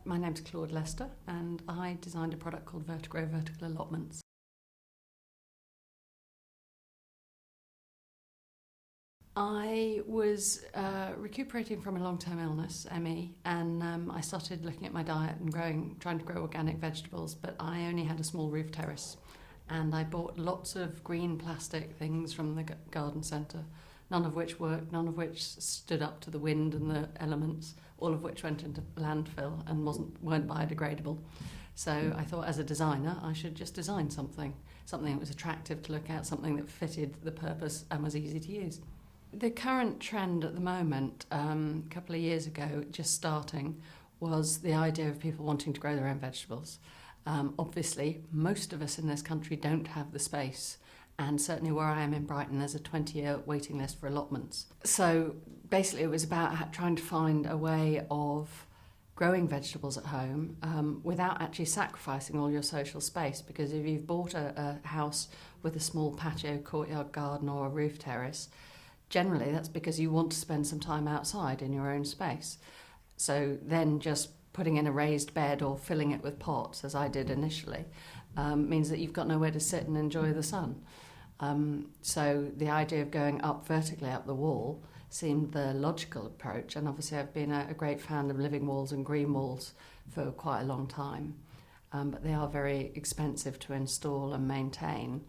My name's Claude and I designed a product called Vertigro Vertical Allotments. I was recuperating from a long-term illness, ME, and I started looking at my diet and trying to grow organic vegetables, but I only had a small roof terrace. And I bought lots of green plastic things from the garden centre, none of which worked, none of which stood up to the wind and the elements, all of which went into landfill and weren't biodegradable. So I thought, as a designer, I should just design something that was attractive to look at, something that fitted the purpose and was easy to use. The current trend at the moment, a couple of years ago, just starting, was the idea of people wanting to grow their own vegetables. Obviously, most of us in this country don't have the space, and certainly where I am in Brighton, there's a 20-year waiting list for allotments. So basically it was about trying to find a way of growing vegetables at home without actually sacrificing all your social space, because if you've bought a house with a small patio, courtyard garden or a roof terrace, generally that's because you want to spend some time outside in your own space. So then just putting in a raised bed or filling it with pots, as I did initially, means that you've got nowhere to sit and enjoy the sun. So the idea of going up vertically up the wall seemed the logical approach, and obviously I've been a great fan of living walls and green walls for quite a long time, but they are very expensive to install and maintain,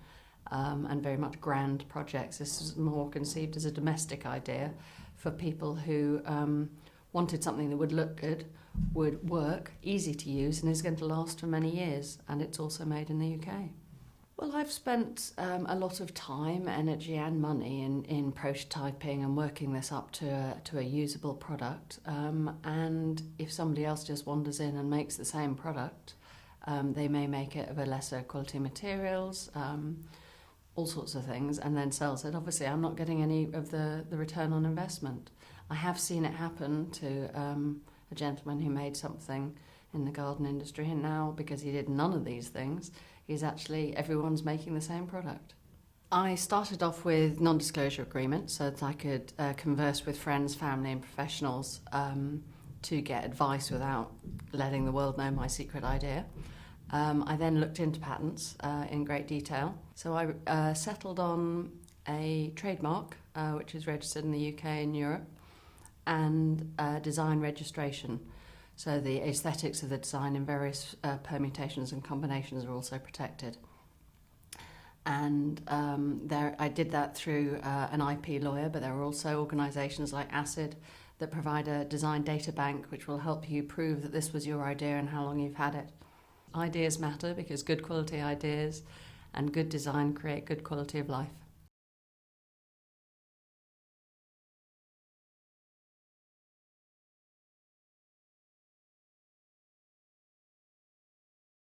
and very much grand projects. This is more conceived as a domestic idea for people who wanted something that would look good, would work, easy to use, and is going to last for many years, and it's also made in the UK. Well, I've spent a lot of time, energy and money in prototyping and working this up to a usable product, and if somebody else just wanders in and makes the same product, they may make it of a lesser quality materials, all sorts of things, and then sells it. Obviously, I'm not getting any of the return on investment. I have seen it happen to a gentleman who made something in the garden industry, and now, because he did none of these things, everyone's making the same product. I started off with non-disclosure agreements so that I could converse with friends, family and professionals to get advice without letting the world know my secret idea. I then looked into patents in great detail. So I settled on a trademark, which is registered in the UK and Europe, and design registration. So the aesthetics of the design in various permutations and combinations are also protected. And I did that through an IP lawyer, but there are also organisations like ACID that provide a design data bank which will help you prove that this was your idea and how long you've had it. Ideas matter because good quality ideas and good design create good quality of life.